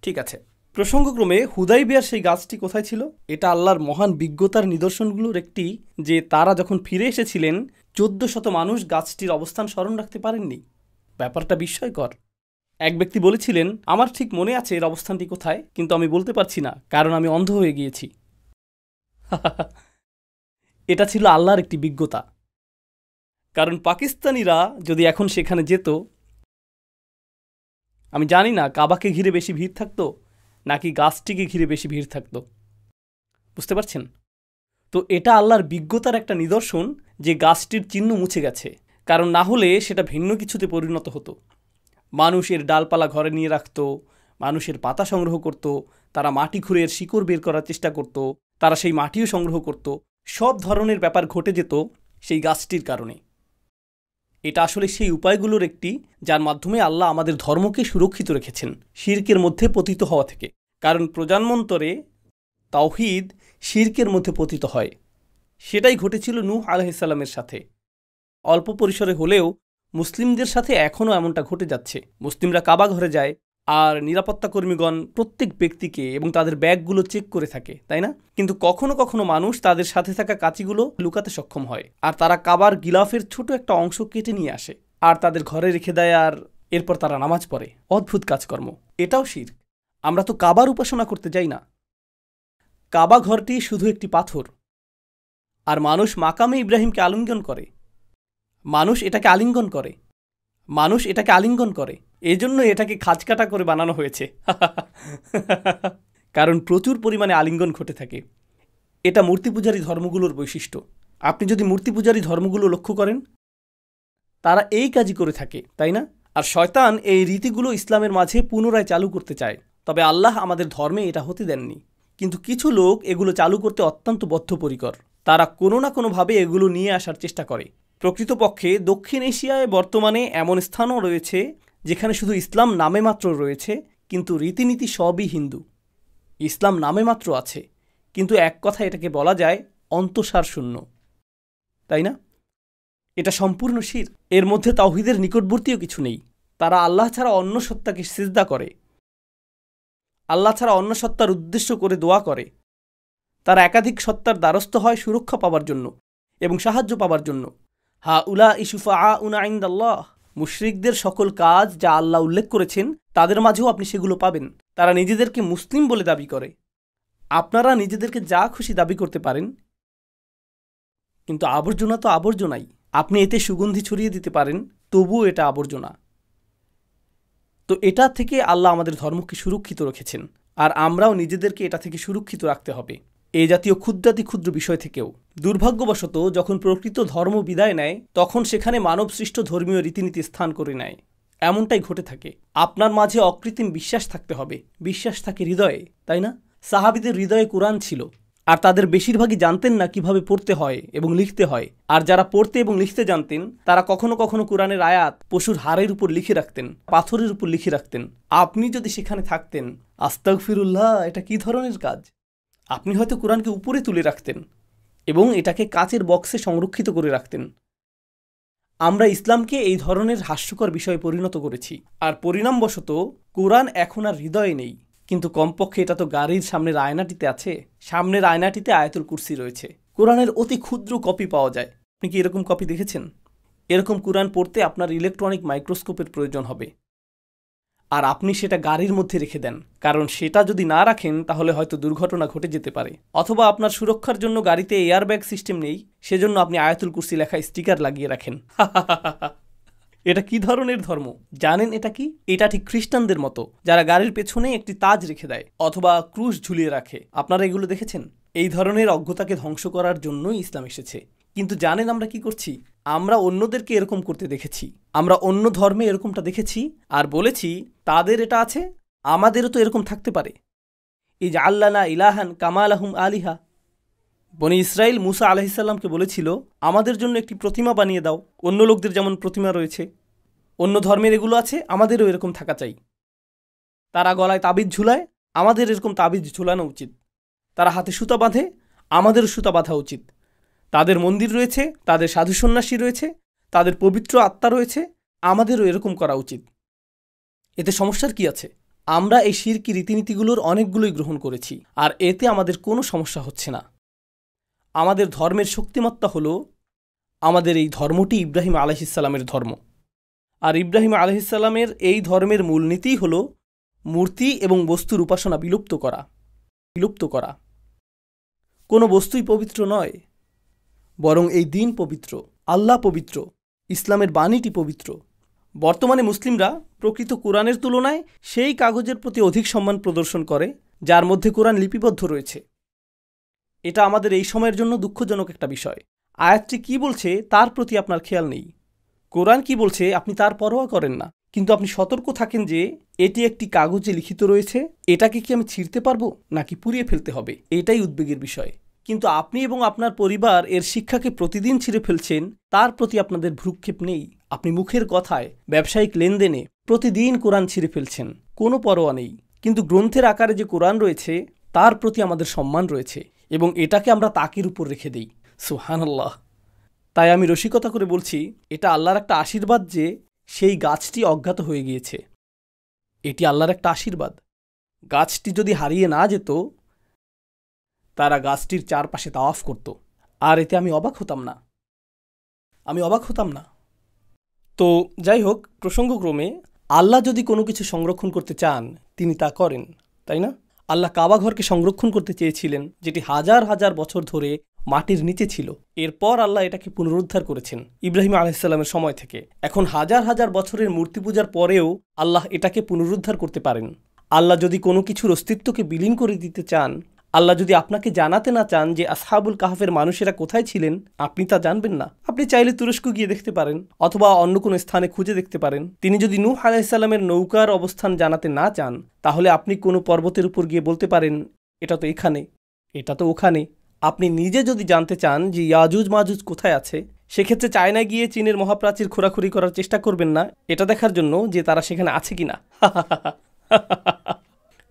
ঠিক আছে, প্রসঙ্গক্রমে হুদাইবিয়ার সেই গাছটি কোথায় ছিল? এটা আল্লাহর মহান বিজ্ঞতার নিদর্শনগুলোর একটি, যে তারা যখন ফিরে এসেছিলেন 1400 মানুষ গাছটির অবস্থান স্মরণ রাখতে পারেননি। ব্যাপারটা বিস্ময়কর। এক ব্যক্তি বলেছিলেন, আমার ঠিক মনে আছে এর অবস্থানটি কোথায়, কিন্তু আমি বলতে পারছি না, কারণ আমি অন্ধ হয়ে গিয়েছি। এটা ছিল আল্লাহর একটি বিজ্ঞতা। কারণ পাকিস্তানিরা যদি এখন সেখানে যেত, আমি জানি না কাবাকে ঘিরে বেশি ভিড় থাকতো নাকি গাছটিকে ঘিরে বেশি ভিড় থাকতো। বুঝতে পারছেন? তো এটা আল্লাহর বিজ্ঞতার একটা নিদর্শন যে গাছটির চিহ্ন মুছে গেছে, কারণ না হলে সেটা ভিন্ন কিছুতে পরিণত হতো। মানুষ এর ডালপালা ঘরে নিয়ে রাখত, মানুষের পাতা সংগ্রহ করত, তারা মাটি খুঁড়ে এর শিকড় বের করার চেষ্টা করত, তারা সেই মাটিও সংগ্রহ করত। সব ধরনের ব্যাপার ঘটে যেত সেই গাছটির কারণে। এটা আসলে সেই উপায়গুলোর একটি যার মাধ্যমে আল্লাহ আমাদের ধর্মকে সুরক্ষিত রেখেছেন শিরকের মধ্যে পতিত হওয়া থেকে। কারণ প্রজন্মান্তরে তাওহীদ শিরকের মধ্যে পতিত হয়। সেটাই ঘটেছিল নূহ আলাইহিস সালামের সাথে। অল্প পরিসরে হলেও মুসলিমদের সাথে এখনও এমনটা ঘটে যাচ্ছে। মুসলিমরা কাবা ঘরে যায় আর নিরাপত্তা কর্মীগণ প্রত্যেক ব্যক্তিকে এবং তাদের ব্যাগগুলো চেক করে থাকে, তাই না? কিন্তু কখনো কখনো মানুষ তাদের সাথে থাকা কাঁচিগুলো লুকাতে সক্ষম হয়, আর তারা কাবার গিলাফের ছোট একটা অংশ কেটে নিয়ে আসে আর তাদের ঘরে রেখে দেয়, আর এরপর তারা নামাজ পড়ে। অদ্ভুত কাজকর্ম। এটাও শিরক। আমরা তো কাবার উপাসনা করতে যাই না। কাবা ঘরটি শুধু একটি পাথর, আর মানুষ মাকামে ইব্রাহিমকে আলিঙ্গন করে। মানুষ এটাকে আলিঙ্গন করে। এজন্য এটাকে খাঁজকাটা করে বানানো হয়েছে। কারণ প্রচুর পরিমাণে আলিঙ্গন ঘটে থাকে। এটা মূর্তি পূজারী ধর্মগুলোর বৈশিষ্ট্য। আপনি যদি মূর্তি পূজারী ধর্মগুলো লক্ষ্য করেন, তারা এই কাজই করে থাকে, তাই না? আর শয়তান এই রীতিগুলো ইসলামের মাঝে পুনরায় চালু করতে চায়, তবে আল্লাহ আমাদের ধর্মে এটা হতে দেননি। কিন্তু কিছু লোক এগুলো চালু করতে অত্যন্ত বদ্ধপরিকর। তারা কোনো না কোনোভাবে এগুলো নিয়ে আসার চেষ্টা করে। প্রকৃতপক্ষে দক্ষিণ এশিয়ায় বর্তমানে এমন স্থানও রয়েছে যেখানে শুধু ইসলাম নামে মাত্র রয়েছে, কিন্তু রীতিনীতি সবই হিন্দু। ইসলাম নামে মাত্র আছে, কিন্তু এক কথা এটাকে বলা যায় অন্তঃসার শূন্য, তাই না? এটা সম্পূর্ণ শিরক। এর মধ্যে তাওহীদের নিকটবর্তীও কিছু নেই। তারা আল্লাহ ছাড়া অন্য সত্তাকে সিজদা করে, আল্লাহ ছাড়া অন্য সত্তার উদ্দেশ্য করে দোয়া করে। তারা একাধিক সত্তার দ্বারস্থ হয় সুরক্ষা পাবার জন্য এবং সাহায্য পাবার জন্য। হা উলা ইশুফাউনা ইনদাল্লাহ। মুশরিকদের সকল কাজ যা আল্লাহ উল্লেখ করেছেন তাদের মাঝেও আপনি সেগুলো পাবেন। তারা নিজেদেরকে মুসলিম বলে দাবি করে। আপনারা নিজেদেরকে যা খুশি দাবি করতে পারেন, কিন্তু আবর্জনা তো আবর্জনাই। আপনি এতে সুগন্ধি ছড়িয়ে দিতে পারেন, তবুও এটা আবর্জনা। তো এটা থেকে আল্লাহ আমাদের ধর্মকে সুরক্ষিত রেখেছেন, আর আমরাও নিজেদেরকে এটা থেকে সুরক্ষিত রাখতে হবে, এই জাতীয় ক্ষুদ্রাতি ক্ষুদ্র বিষয় থেকেও। দুর্ভাগ্যবশত যখন প্রকৃত ধর্ম বিদায় নেয়, তখন সেখানে মানবসৃষ্ট ধর্মীয় রীতিনীতি স্থান করে নেয়। এমনটাই ঘটে থাকে। আপনার মাঝে অকৃত্রিম বিশ্বাস থাকতে হবে। বিশ্বাস থাকে হৃদয়ে, তাই না? সাহাবীদের হৃদয়ে কোরআন ছিল, আর তাদের বেশিরভাগই জানতেন না কিভাবে পড়তে হয় এবং লিখতে হয়। আর যারা পড়তে এবং লিখতে জানতেন, তারা কখনো কখনো কোরআনের আয়াত পশুর হাড়ের উপর লিখে রাখতেন, পাথরের উপর লিখে রাখতেন। আপনি যদি সেখানে থাকতেন, আস্তাগফিরুল্লাহ, এটা কি ধরনের কাজ? আপনি হয়তো কোরআনকে উপরে তুলে রাখতেন এবং এটাকে কাচের বক্সে সংরক্ষিত করে রাখতেন। আমরা ইসলামকে এই ধরনের হাস্যকর বিষয়ে পরিণত করেছি, আর পরিণামবশত কোরআন এখন আর হৃদয়ে নেই। কিন্তু কমপক্ষে এটা তো গাড়ির সামনের আয়নাটিতে আছে। সামনের আয়নাটিতে আয়াতুল কুরসি রয়েছে। কোরআনের অতি ক্ষুদ্র কপি পাওয়া যায়। আপনি কি এরকম কপি দেখেছেন? এরকম কোরআন পড়তে আপনার ইলেকট্রনিক মাইক্রোস্কোপের প্রয়োজন হবে, আর আপনি সেটা গাড়ির মধ্যে রেখে দেন, কারণ সেটা যদি না রাখেন তাহলে হয়তো দুর্ঘটনা ঘটে যেতে পারে। অথবা আপনার সুরক্ষার জন্য গাড়িতে এয়ারব্যাগ সিস্টেম নেই, সেজন্য আপনি আয়াতুল কুরসি লেখা স্টিকার লাগিয়ে রাখেন। এটা কি ধরনের ধর্ম জানেন? এটা কি? এটা ঠিক খ্রিস্টানদের মতো, যারা গাড়ির পেছনে একটি তাজ রেখে দেয় অথবা ক্রুশ ঝুলিয়ে রাখে। আপনারা এগুলো দেখেছেন? এই ধরনের অজ্ঞতাকে ধ্বংস করার জন্যই ইসলাম এসেছে। কিন্তু জানেন আমরা কি করছি? আমরা অন্যদেরকে এরকম করতে দেখেছি। আমরা অন্য ধর্মে এরকমটা দেখেছি আর বলেছি তাদের এটা আছে, আমাদেরও তো এরকম থাকতে পারে। ইজআল্লানা ইলাহান কামা লাহুম আলিহা। বনি ইসরাইল মুসা আলাইহিস সালামকে বলেছিল, আমাদের জন্য একটি প্রতিমা বানিয়ে দাও, অন্য লোকদের যেমন প্রতিমা রয়েছে। অন্য ধর্মের এগুলো আছে, আমাদেরও এরকম থাকা চাই। তারা গলায় তাবিজ ঝুলায়, আমাদের এরকম তাবিজ ঝুলানো উচিত। তারা হাতে সুতা বাঁধে, আমাদেরও সুতা বাঁধা উচিত। তাদের মন্দির রয়েছে, তাদের সাধু সন্ন্যাসী রয়েছে, তাদের পবিত্র আত্মা রয়েছে, আমাদেরও এরকম করা উচিত। এতে সমস্যার কি আছে? আমরা এই শিরকি রীতিনীতিগুলোর অনেকগুলোই গ্রহণ করেছি, আর এতে আমাদের কোনো সমস্যা হচ্ছে না। আমাদের ধর্মের শক্তিমত্তা হলো আমাদের এই ধর্মটি ইব্রাহিম আলাইহিস সালামের ধর্ম। আর ইব্রাহিম আলাইহিস সালামের এই ধর্মের মূলনীতিই হলো মূর্তি এবং বস্তুর উপাসনা বিলুপ্ত করা। কোনো বস্তুই পবিত্র নয়, বরং এই দিন পবিত্র, আল্লাহ পবিত্র, ইসলামের বাণীটি পবিত্র। বর্তমানে মুসলিমরা প্রকৃত কোরআনের তুলনায় সেই কাগজের প্রতি অধিক সম্মান প্রদর্শন করে যার মধ্যে কোরআন লিপিবদ্ধ রয়েছে। এটা আমাদের এই সময়ের জন্য দুঃখজনক একটা বিষয়। আয়াতটি কি বলছে তার প্রতি আপনার খেয়াল নেই। কোরআন কি বলছে আপনি তার পরোয়া করেন না, কিন্তু আপনি সতর্ক থাকেন যে এটি একটি কাগজে লিখিত রয়েছে, এটাকে কি আমি ছিঁড়তে পারবো নাকি পুড়িয়ে ফেলতে হবে, এটাই উদ্বেগের বিষয়। কিন্তু আপনি এবং আপনার পরিবার এর শিক্ষাকে প্রতিদিন ছিঁড়ে ফেলছেন, তার প্রতি আপনাদের ভ্রুক্ষেপ নেই। আপনি মুখের কথায়, ব্যবসায়িক লেনদেনে প্রতিদিন কোরআন ছিঁড়ে ফেলছেন, কোনো পরোয়া নেই। কিন্তু গ্রন্থের আকারে যে কোরআন রয়েছে তার প্রতি আমাদের সম্মান রয়েছে এবং এটাকে আমরা তাকের উপর রেখে দিই। সুবহানাল্লাহ। তাই আমি রসিকতা করে বলছি, এটা আল্লাহর একটা আশীর্বাদ যে সেই গাছটি অজ্ঞাত হয়ে গিয়েছে। এটি আল্লাহর একটা আশীর্বাদ। গাছটি যদি হারিয়ে না যেত, তারা গাছটির চারপাশে তাওয়াফ করত, আর এতে আমি অবাক হতাম না। তো যাই হোক, প্রসঙ্গক্রমে আল্লাহ যদি কোনো কিছু সংরক্ষণ করতে চান তিনি তা করেন, তাই না? আল্লাহ কাবা ঘরকে সংরক্ষণ করতে চেয়েছিলেন, যেটি হাজার হাজার বছর ধরে মাটির নিচে ছিল। এরপর আল্লাহ এটাকে পুনরুদ্ধার করেছেন ইব্রাহিম আলাইহিসসালামের সময় থেকে। এখন হাজার হাজার বছরের মূর্তি পূজার পরেও আল্লাহ এটাকে পুনরুদ্ধার করতে পারেন। আল্লাহ যদি কোনো কিছুর অস্তিত্বকে বিলীন করে দিতে চান, আল্লাহ যদি আপনাকে জানাতে না চান যে আসহাবুল কাহফের মানুষেরা কোথায় ছিলেন, আপনি তা জানবেন না। আপনি চাইলে তুরস্ক গিয়ে দেখতে পারেন অথবা অন্য কোনো স্থানে খুঁজে দেখতে পারেন। তিনি যদি নূহ আলাইহিসসালামের নৌকার অবস্থান জানাতে না চান, তাহলে আপনি কোনো পর্বতের উপর গিয়ে বলতে পারেন এটা তো এখানে, এটা তো ওখানে। আপনি নিজে যদি জানতে চান যে ইয়াজুজ মাজুজ কোথায় আছে, সেক্ষেত্রে চায়নায় গিয়ে চীনের মহাপ্রাচীর খোরাখুরি করার চেষ্টা করবেন না এটা দেখার জন্য যে তারা সেখানে আছে কিনা।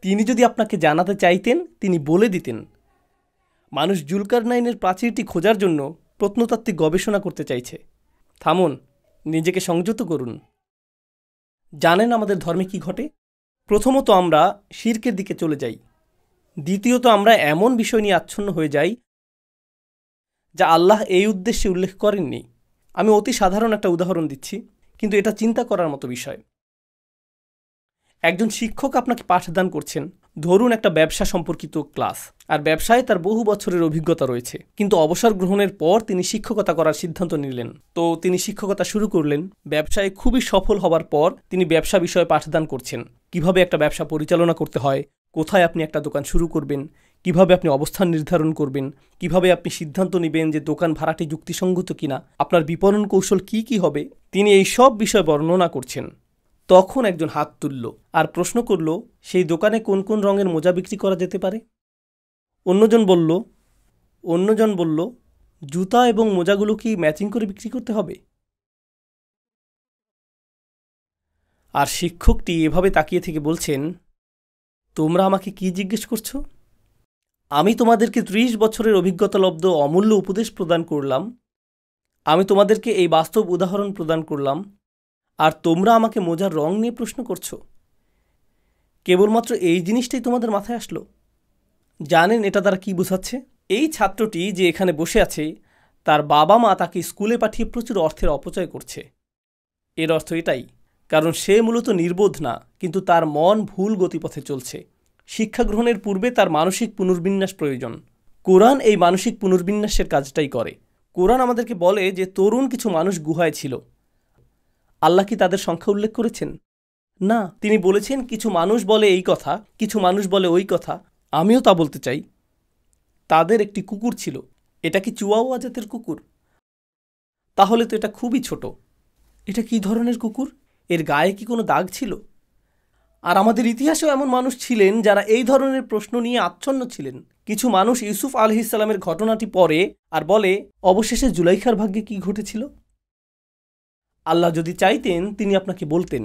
তিনি যদি আপনাকে জানাতে চাইতেন তিনি বলে দিতেন। মানুষ জুলকারনাইনের প্রাচীরটি খোঁজার জন্য প্রত্নতাত্ত্বিক গবেষণা করতে চাইছে। থামুন, নিজেকে সংযত করুন। জানেন আমাদের ধর্মে কি ঘটে? প্রথমত আমরা শিরকের দিকে চলে যাই। দ্বিতীয়ত আমরা এমন বিষয় নিয়ে আচ্ছন্ন হয়ে যাই যা আল্লাহ এই উদ্দেশ্যে উল্লেখ করেননি। আমি অতি সাধারণ একটা উদাহরণ দিচ্ছি, কিন্তু এটা চিন্তা করার মতো বিষয়। একজন শিক্ষক আপনাকে পাঠদান করছেন, ধরুন একটা ব্যবসা সম্পর্কিত ক্লাস, আর ব্যবসায় তার বহু বছরের অভিজ্ঞতা রয়েছে, কিন্তু অবসর গ্রহণের পর তিনি শিক্ষকতা করার সিদ্ধান্ত নিলেন। তো তিনি শিক্ষকতা শুরু করলেন। ব্যবসায় খুবই সফল হবার পর তিনি ব্যবসা বিষয়ে পাঠদান করছেন, কিভাবে একটা ব্যবসা পরিচালনা করতে হয়, কোথায় আপনি একটা দোকান শুরু করবেন, কিভাবে আপনি অবস্থান নির্ধারণ করবেন, কিভাবে আপনি সিদ্ধান্ত নেবেন যে দোকান ভাড়াটি যুক্তিসঙ্গত কিনা, আপনার বিপণন কৌশল কি হবে। তিনি এই সব বিষয় বর্ণনা করছেন। তখন একজন হাত তুলল আর প্রশ্ন করল, সেই দোকানে কোন কোন রঙের মোজা বিক্রি করা যেতে পারে? অন্যজন বলল জুতা এবং মোজাগুলো কি ম্যাচিং করে বিক্রি করতে হবে? আর শিক্ষকটি এভাবে তাকিয়ে থেকে বলছেন, তোমরা আমাকে কি জিজ্ঞেস করছো? আমি তোমাদেরকে 30 বছরের অভিজ্ঞতালব্ধ অমূল্য উপদেশ প্রদান করলাম, আমি তোমাদেরকে এই বাস্তব উদাহরণ প্রদান করলাম, আর তোমরা আমাকে মোজার রং নিয়ে প্রশ্ন করছো। কেবলমাত্র এই জিনিসটাই তোমাদের মাথায় আসলো? জানেন এটা দ্বারা কি বোঝাচ্ছে? এই ছাত্রটি যে এখানে বসে আছে, তার বাবা মা তাকে স্কুলে পাঠিয়ে প্রচুর অর্থের অপচয় করছে। এর অর্থ এটাই, কারণ সে মূলত নির্বোধ না, কিন্তু তার মন ভুল গতিপথে চলছে। শিক্ষা গ্রহণের পূর্বে তার মানসিক পুনর্বিন্যাস প্রয়োজন। কোরআন এই মানসিক পুনর্বিন্যাসের কাজটাই করে। কোরআন আমাদেরকে বলে যে তরুণ কিছু মানুষ গুহায় ছিল। আল্লাহ কি তাদের সংখ্যা উল্লেখ করেছেন? না, তিনি বলেছেন কিছু মানুষ বলে এই কথা, কিছু মানুষ বলে ওই কথা। আমিও তা বলতে চাই। তাদের একটি কুকুর ছিল। এটা কি চুয়াওয়া জাতের কুকুর? তাহলে তো এটা খুবই ছোট। এটা কি ধরনের কুকুর? এর গায়ে কি কোনো দাগ ছিল? আর আমাদের ইতিহাসেও এমন মানুষ ছিলেন যারা এই ধরনের প্রশ্ন নিয়ে আচ্ছন্ন ছিলেন। কিছু মানুষ ইউসুফ আলাইহিসসালামের ঘটনাটি পড়ে আর বলে, অবশেষে জুলাইখার ভাগ্যে কি ঘটেছিল? আল্লাহ যদি চাইতেন তিনি আপনাকে বলতেন।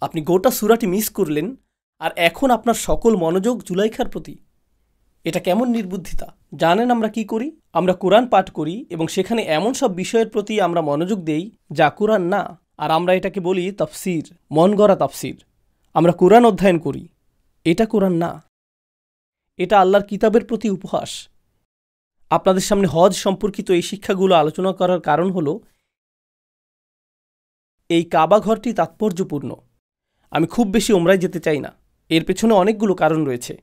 আপনি গোটা সূরাটি মিস করলেন, আর এখন আপনার সকল মনোযোগ জুলাইখার প্রতি। এটা কেমন নির্বুদ্ধিতা! জানেন আমরা কি করি? আমরা কোরআন পাঠ করি এবং সেখানে এমন সব বিষয়ের প্রতি আমরা মনোযোগ দেই যা কোরআন না, আর আমরা এটাকে বলি তাফসির, মন গড়া তাফসির। আমরা কোরআন অধ্যয়ন করি, এটা কোরআন না, এটা আল্লাহর কিতাবের প্রতি উপহাস। আপনাদের সামনে হজ সম্পর্কিত এই শিক্ষাগুলো আলোচনা করার কারণ হলো এই কাবা ঘরটি তাৎপর্যপূর্ণ। আমি খুব বেশি ওমরায় যেতে চাই না, এর পেছনে অনেকগুলো কারণ রয়েছে।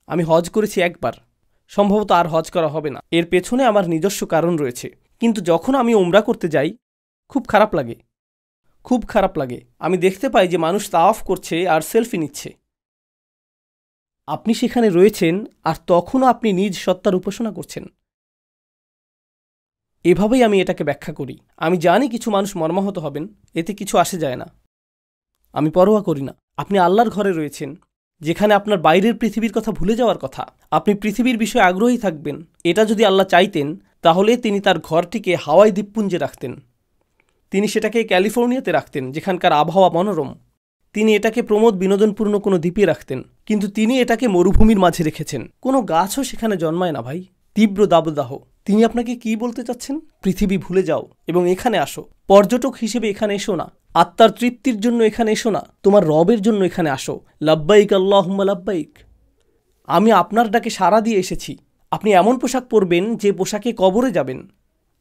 আমি হজ করেছি একবার, সম্ভবত আর হজ করা হবে না। এর পেছনে আমার নিজস্ব কারণ রয়েছে, কিন্তু যখন আমি ওমরা করতে যাই খুব খারাপ লাগে। খুব খারাপ লাগে। আমি দেখতে পাই যে মানুষ তাওয়াফ করছে আর সেলফি নিচ্ছে। আপনি সেখানে রয়েছেন আর তখনও আপনি নিজ সত্তার উপাসনা করছেন। এভাবেই আমি এটাকে ব্যাখ্যা করি। আমি জানি কিছু মানুষ মর্মাহত হবেন, এতে কিছু আসে যায় না, আমি পরোয়া করি না। আপনি আল্লাহর ঘরে রয়েছেন, যেখানে আপনার বাইরের পৃথিবীর কথা ভুলে যাওয়ার কথা। আপনি পৃথিবীর বিষয়ে আগ্রহী থাকবেন। এটা যদি আল্লাহ চাইতেন তাহলে তিনি তার ঘরটিকে হাওয়াই দ্বীপপুঞ্জে রাখতেন, তিনি সেটাকে ক্যালিফোর্নিয়াতে রাখতেন যেখানকার আবহাওয়া মনোরম। তিনি এটাকে প্রমোদ বিনোদনপূর্ণ কোনো দ্বীপে রাখতেন, কিন্তু তিনি এটাকে মরুভূমির মাঝে রেখেছেন। কোনো গাছও সেখানে জন্মায় না ভাই, তীব্র দাবদাহ। তিনি আপনাকে কি বলতে চাচ্ছেন? পৃথিবী ভুলে যাও এবং এখানে আসো। পর্যটক হিসেবে এখানে এসো না, আত্মার তৃপ্তির জন্য এখানে এসো না, তোমার রবের জন্য এখানে আসো। লাব্বাইক আল্লাহুম্মা লাব্বাইক। আমি আপনার ডাকে সাড়া দিয়ে এসেছি। আপনি এমন পোশাক পরবেন যে পোশাকে কবরে যাবেন।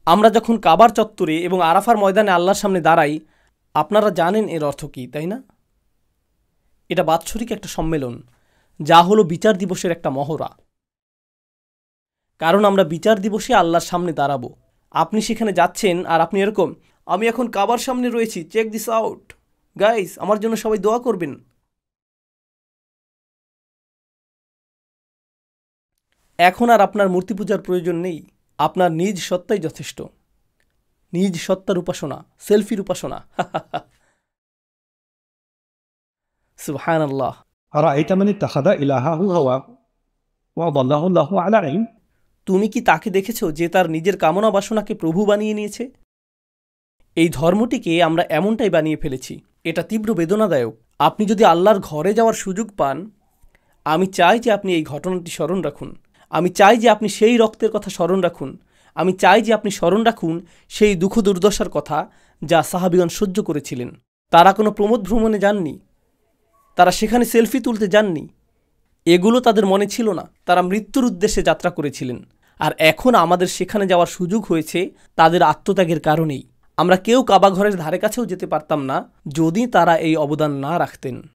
আমরা যখন কাবার চত্বরে এবং আরাফার ময়দানে আল্লাহর সামনে দাঁড়াই, আপনারা জানেন এর অর্থ কী, তাই না? এটা বাৎসরিক একটা সম্মেলন, যা হলো বিচার দিবসের একটা মহড়া। কারণ আমরা বিচার দিবসে আল্লাহর সামনে দাঁড়াবো। আপনি সেখানে যাচ্ছেন আর আপনি এরকম, আমি এখন কাবার সামনে রয়েছি, চেক দিস আউট গাইস, আমার জন্য সবাই দোয়া করবেন। এখন আর আপনার মূর্তি পূজার প্রয়োজন নেই, আপনার নিজ সত্তাই যথেষ্ট। নিজ সত্তার উপাসনা, সেলফির উপাসনা। সুবহানাল্লাহ। أرأيت من اتخذ إلهه هواه وأضله الله على علم তুমি কি তাকে দেখেছো যে তার নিজের কামনা বাসনাকে প্রভু বানিয়ে নিয়েছে? এই ধর্মটিকে আমরা এমনটাই বানিয়ে ফেলেছি। এটা তীব্র বেদনাদায়ক। আপনি যদি আল্লাহর ঘরে যাওয়ার সুযোগ পান, আমি চাই যে আপনি এই ঘটনাটি স্মরণ রাখুন। আমি চাই যে আপনি সেই রক্তের কথা স্মরণ রাখুন। আমি চাই যে আপনি স্মরণ রাখুন সেই দুঃখ দুর্দশার কথা যা সাহাবীগণ সহ্য করেছিলেন। তারা কোনো প্রমোদ ভ্রমণে যাননি, তারা সেখানে সেলফি তুলতে যাননি, এগুলো তাদের মনে ছিল না। তারা মৃত্যুর উদ্দেশ্যে যাত্রা করেছিলেন। আর এখন আমাদের সেখানে যাওয়ার সুযোগ হয়েছে তাদের আত্মত্যাগের কারণেই। আমরা কেউ কাবা ঘরের ধারে কাছেও যেতে পারতাম না যদি তারা এই অবদান না রাখতেন।